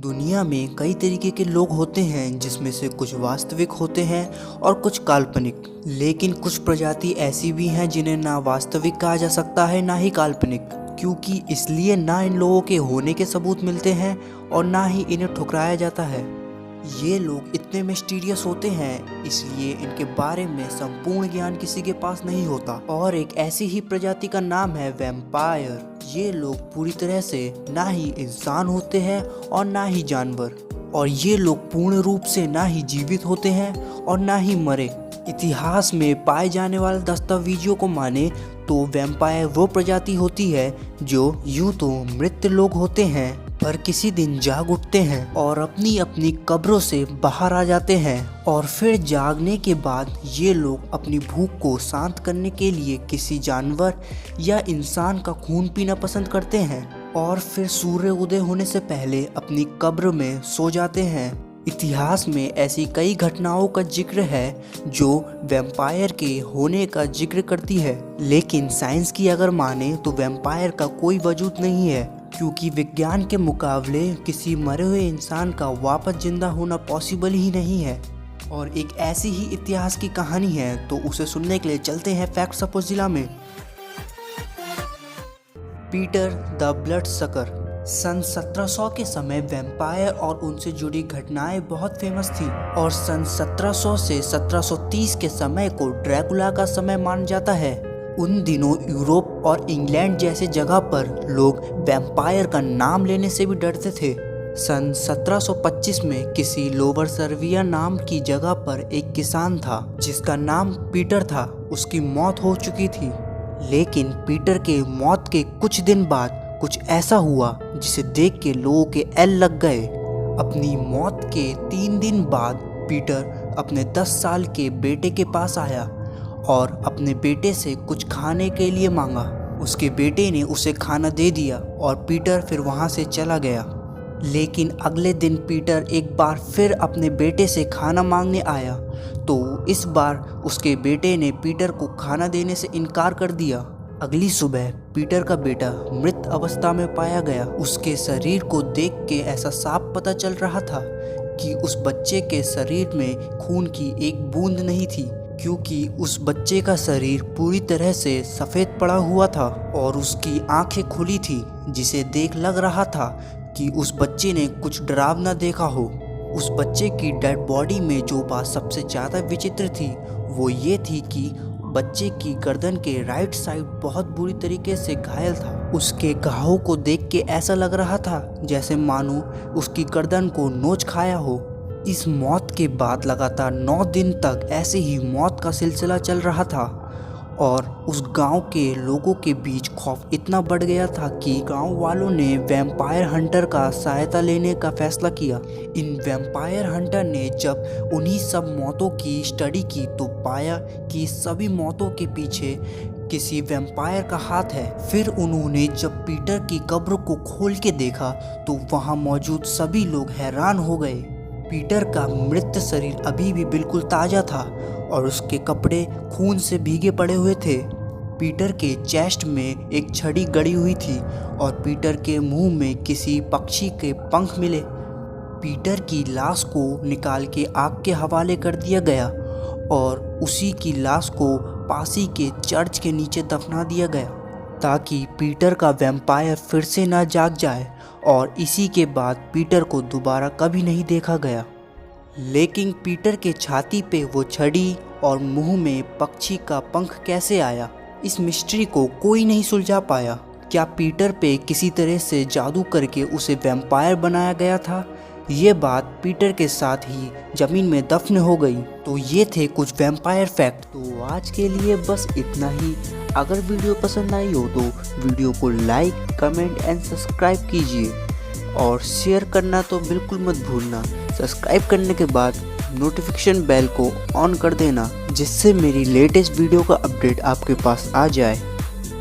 दुनिया में कई तरीके के लोग होते हैं, जिसमें से कुछ वास्तविक होते हैं और कुछ काल्पनिक। लेकिन कुछ प्रजाति ऐसी भी हैं जिन्हें ना वास्तविक कहा जा सकता है ना ही काल्पनिक, क्योंकि इसलिए ना इन लोगों के होने के सबूत मिलते हैं और ना ही इन्हें ठुकराया जाता है। ये लोग इतने मिस्टीरियस होते हैं, इसलिए इनके बारे में संपूर्ण ज्ञान किसी के पास नहीं होता। और एक ऐसी ही प्रजाति का नाम है वैम्पायर। ये लोग पूरी तरह से ना ही इंसान होते हैं और ना ही जानवर, और ये लोग पूर्ण रूप से ना ही जीवित होते हैं और ना ही मरे। इतिहास में पाए जाने वाले दस्तावेजों को माने तो वैम्पायर वो प्रजाति होती है जो यूं तो मृत लोग होते हैं, पर किसी दिन जाग उठते हैं और अपनी अपनी कब्रों से बाहर आ जाते हैं। और फिर जागने के बाद ये लोग अपनी भूख को शांत करने के लिए किसी जानवर या इंसान का खून पीना पसंद करते हैं, और फिर सूर्य उदय होने से पहले अपनी कब्र में सो जाते हैं। इतिहास में ऐसी कई घटनाओं का जिक्र है जो वैम्पायर के होने का जिक्र करती है, लेकिन साइंस की अगर माने तो वैम्पायर का कोई वजूद नहीं है, क्योंकि विज्ञान के मुकाबले किसी मरे हुए इंसान का वापस जिंदा होना पॉसिबल ही नहीं है। और एक ऐसी ही इतिहास की कहानी है, तो उसे सुनने के लिए चलते हैं फैक्ट सपोज जिला में। Peter the blood sucker. सन 1700 के समय वैम्पायर और उनसे जुड़ी घटनाएं बहुत फेमस थी, और सन 1700 से 1730 के समय को ड्रैकुला का समय माना जाता है। उन दिनों यूरोप और इंग्लैंड जैसे जगह पर लोग वैम्पायर का नाम लेने से भी डरते थे। सन 1725 में किसी लोअर सर्विया नाम की जगह पर एक किसान था जिसका नाम पीटर था। उसकी मौत हो चुकी थी, लेकिन पीटर के मौत के कुछ दिन बाद कुछ ऐसा हुआ जिसे देख के लोगों के एल लग गए। अपनी मौत के 3 दिन बाद पीटर अपने 10 साल के बेटे के पास आया और अपने बेटे से कुछ खाने के लिए मांगा। उसके बेटे ने उसे खाना दे दिया और पीटर फिर वहाँ से चला गया। लेकिन अगले दिन पीटर एक बार फिर अपने बेटे से खाना मांगने आया, तो इस बार उसके बेटे ने पीटर को खाना देने से इनकार कर दिया। अगली सुबह पीटर का बेटा मृत अवस्था में पाया गया। उसके शरीर को देख के ऐसा साफ पता चल रहा था कि उस बच्चे के शरीर में खून की एक बूंद नहीं थी, क्योंकि उस बच्चे का शरीर पूरी तरह से सफ़ेद पड़ा हुआ था और उसकी आंखें खुली थी, जिसे देख लग रहा था कि उस बच्चे ने कुछ डरावना देखा हो। उस बच्चे की डेड बॉडी में जो बात सबसे ज़्यादा विचित्र थी वो ये थी कि बच्चे की गर्दन के राइट साइड बहुत बुरी तरीके से घायल था। उसके घावों को देख के ऐसा लग रहा था जैसे मानो उसकी गर्दन को नोच खाया हो। इस मौत के बाद लगातार 9 दिन तक ऐसे ही मौत का सिलसिला चल रहा था, और उस गांव के लोगों के बीच खौफ इतना बढ़ गया था कि गांव वालों ने वैम्पायर हंटर का सहायता लेने का फैसला किया। इन वैम्पायर हंटर ने जब उन्हीं सब मौतों की स्टडी की तो पाया कि सभी मौतों के पीछे किसी वैम्पायर का हाथ है। फिर उन्होंने जब पीटर की कब्र को खोल के देखा तो वहाँ मौजूद सभी लोग हैरान हो गए। पीटर का मृत शरीर अभी भी बिल्कुल ताज़ा था और उसके कपड़े खून से भीगे पड़े हुए थे। पीटर के चेस्ट में एक छड़ी गड़ी हुई थी और पीटर के मुंह में किसी पक्षी के पंख मिले। पीटर की लाश को निकाल के आग के हवाले कर दिया गया और उसी की लाश को पास ही के चर्च के नीचे दफना दिया गया, ताकि पीटर का वैम्पायर फिर से ना जाग जाए। और इसी के बाद पीटर को दोबारा कभी नहीं देखा गया। लेकिन पीटर के छाती पे वो छड़ी और मुंह में पक्षी का पंख कैसे आया, इस मिस्ट्री को कोई नहीं सुलझा पाया। क्या पीटर पे किसी तरह से जादू करके उसे वैम्पायर बनाया गया था? ये बात पीटर के साथ ही ज़मीन में दफन हो गई। तो ये थे कुछ वैम्पायर फैक्ट। तो आज के लिए बस इतना ही। अगर वीडियो पसंद आई हो तो वीडियो को लाइक, कमेंट एंड सब्सक्राइब कीजिए, और शेयर करना तो बिल्कुल मत भूलना। सब्सक्राइब करने के बाद नोटिफिकेशन बेल को ऑन कर देना, जिससे मेरी लेटेस्ट वीडियो का अपडेट आपके पास आ जाए।